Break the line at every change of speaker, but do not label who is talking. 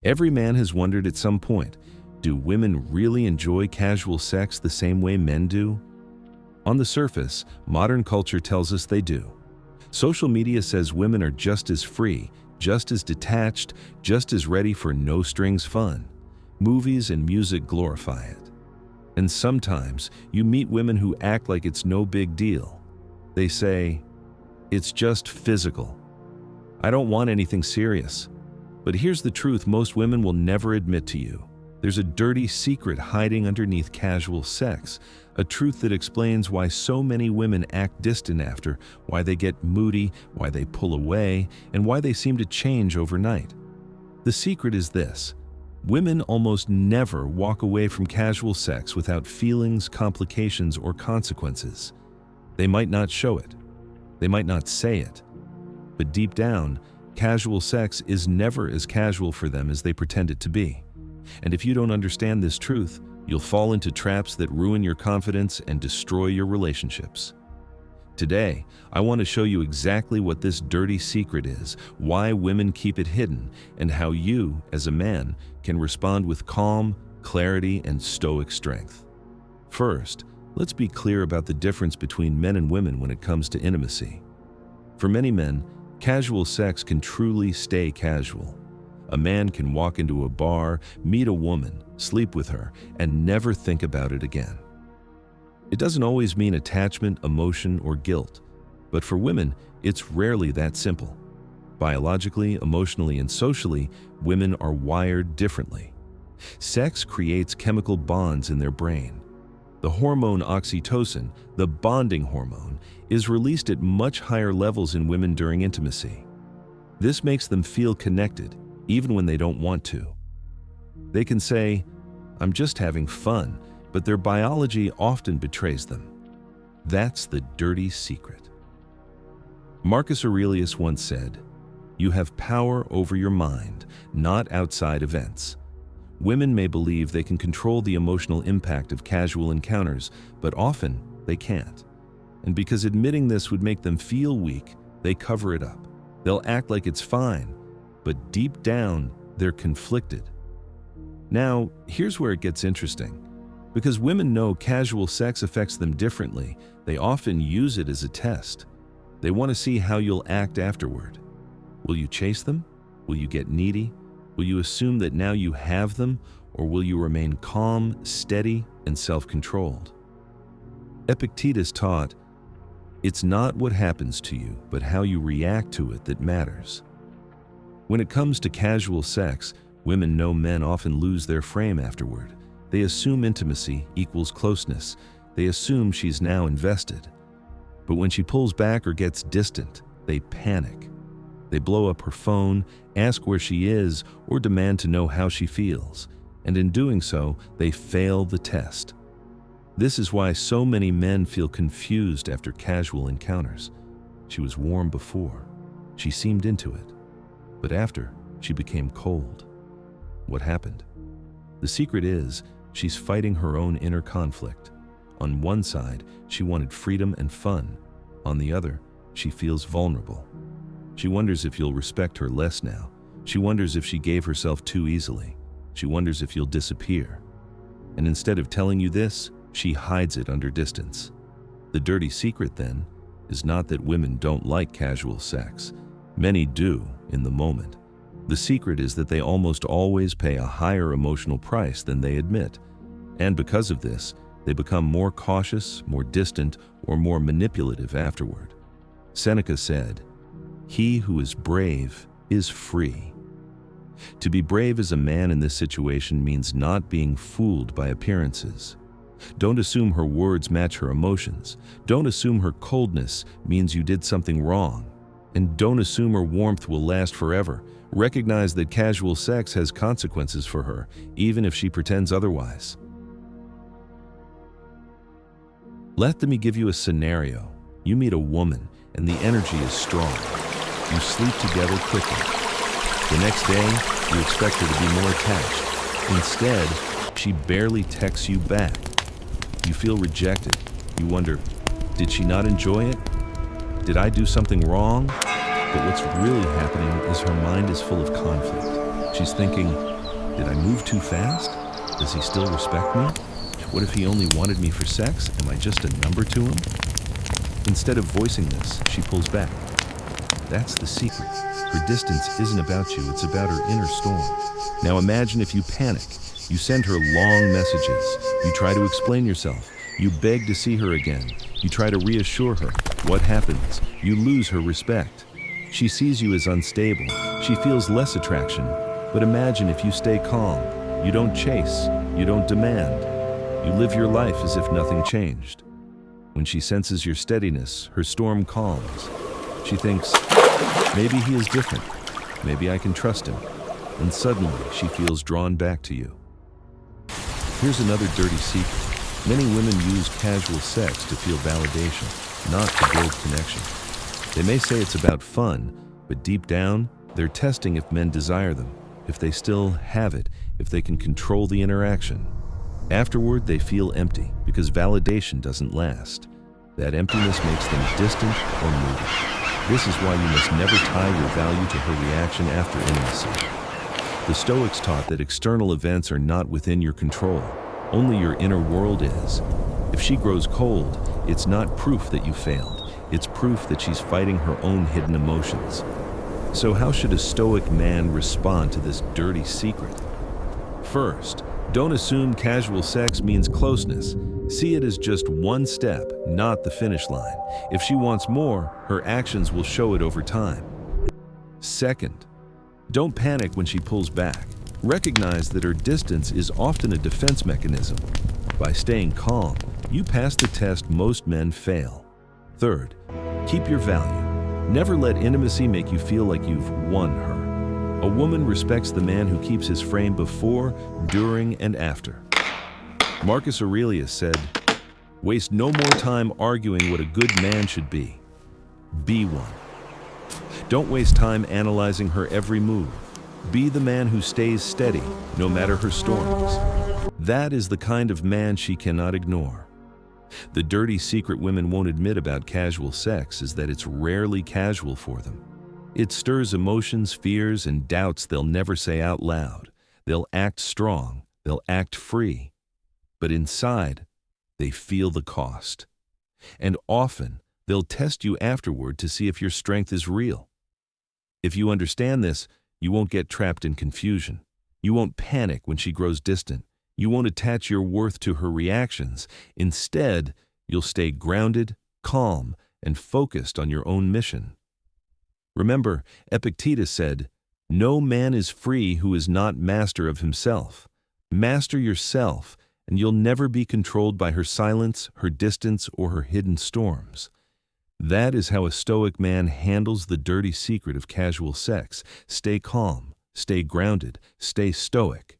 Every man has wondered at some point, do women really enjoy casual sex the same way men do? On the surface, modern culture tells us they do. Social media says women are just as free, just as detached, just as ready for no-strings fun. Movies and music glorify it. And sometimes you meet women who act like it's no big deal. They say, "It's just physical. I don't want anything serious." But here's the truth most women will never admit to you. There's a dirty secret hiding underneath casual sex, a truth that explains why so many women act distant after, why they get moody, why they pull away, and why they seem to change overnight. The secret is this: women almost never walk away from casual sex without feelings, complications, or consequences. They might not show it. They might not say it. But deep down, casual sex is never as casual for them as they pretend it to be. And if you don't understand this truth, you'll fall into traps that ruin your confidence and destroy your relationships. Today, I want to show you exactly what this dirty secret is, why women keep it hidden, and how you, as a man, can respond with calm, clarity, and stoic strength. First, let's be clear about the difference between men and women when it comes to intimacy. For many men, casual sex can truly stay casual. A man can walk into a bar, meet a woman, sleep with her, and never think about it again. It doesn't always mean attachment, emotion, or guilt, but for women, it's rarely that simple. Biologically, emotionally, and socially, women are wired differently. Sex creates chemical bonds in their brain. The hormone oxytocin, the bonding hormone, is released at much higher levels in women during intimacy. This makes them feel connected, even when they don't want to. They can say, "I'm just having fun," but their biology often betrays them. That's the dirty secret. Marcus Aurelius once said, "You have power over your mind, not outside events." Women may believe they can control the emotional impact of casual encounters, but often they can't. And because admitting this would make them feel weak, they cover it up. They'll act like it's fine, but deep down, they're conflicted. Now, here's where it gets interesting. Because women know casual sex affects them differently, they often use it as a test. They want to see how you'll act afterward. Will you chase them? Will you get needy? Will you assume that now you have them? Or will you remain calm, steady, and self-controlled? Epictetus taught, "It's not what happens to you, but how you react to it that matters." When it comes to casual sex, women know men often lose their frame afterward. They assume intimacy equals closeness. They assume she's now invested. But when she pulls back or gets distant, they panic. They blow up her phone, ask where she is, or demand to know how she feels. And in doing so, they fail the test. This is why so many men feel confused after casual encounters. She was warm before. She seemed into it. But after, she became cold. What happened? The secret is, she's fighting her own inner conflict. On one side, she wanted freedom and fun. On the other, she feels vulnerable. She wonders if you'll respect her less now. She wonders if she gave herself too easily. She wonders if you'll disappear. And instead of telling you this, she hides it under distance. The dirty secret, then, is not that women don't like casual sex. Many do in the moment. The secret is that they almost always pay a higher emotional price than they admit. And because of this, they become more cautious, more distant, or more manipulative afterward. Seneca said, "He who is brave is free." To be brave as a man in this situation means not being fooled by appearances. Don't assume her words match her emotions. Don't assume her coldness means you did something wrong. And don't assume her warmth will last forever. Recognize that casual sex has consequences for her, even if she pretends otherwise. Let me give you a scenario. You meet a woman, and the energy is strong. You sleep together quickly. The next day, you expect her to be more attached. Instead, she barely texts you back. You feel rejected. You wonder, did she not enjoy it? Did I do something wrong? But what's really happening is her mind is full of conflict. She's thinking, Did I move too fast? Does he still respect me? What if he only wanted me for sex? Am I just a number to him? Instead of voicing this, she pulls back. That's the secret. Her distance isn't about you, it's about her inner storm. Now imagine if you panic. You send her long messages. You try to explain yourself. You beg to see her again. You try to reassure her. What happens? You lose her respect. She sees you as unstable. She feels less attraction. But imagine if you stay calm. You don't chase. You don't demand. You live your life as if nothing changed. When she senses your steadiness, her storm calms. She thinks, maybe he is different. Maybe I can trust him. And suddenly, she feels drawn back to you. Here's another dirty secret. Many women use casual sex to feel validation, not to build connection. They may say it's about fun, but deep down, they're testing if men desire them, if they still have it, if they can control the interaction. Afterward, they feel empty because validation doesn't last. That emptiness makes them distant or moody. This is why you must never tie your value to her reaction after intimacy. The Stoics taught that external events are not within your control. Only your inner world is. If she grows cold, it's not proof that you failed. It's proof that she's fighting her own hidden emotions. So how should a Stoic man respond to this dirty secret? First, don't assume casual sex means closeness. See it as just one step, not the finish line. If she wants more, her actions will show it over time. Second, don't panic when she pulls back. Recognize that her distance is often a defense mechanism. By staying calm, you pass the test most men fail. Third, keep your value. Never let intimacy make you feel like you've won her. A woman respects the man who keeps his frame before, during, and after. Marcus Aurelius said, "Waste no more time arguing what a good man should be. Be one." Don't waste time analyzing her every move. Be the man who stays steady, no matter her storms. That is the kind of man she cannot ignore. The dirty secret women won't admit about casual sex is that it's rarely casual for them. It stirs emotions, fears, and doubts they'll never say out loud. They'll act strong, they'll act free. But inside, they feel the cost. And often, they'll test you afterward to see if your strength is real. If you understand this, you won't get trapped in confusion. You won't panic when she grows distant. You won't attach your worth to her reactions. Instead, you'll stay grounded, calm, and focused on your own mission. Remember, Epictetus said, "No man is free who is not master of himself." Master yourself, and you'll never be controlled by her silence, her distance, or her hidden storms. That is how a Stoic man handles the dirty secret of casual sex. Stay calm, stay grounded, stay stoic.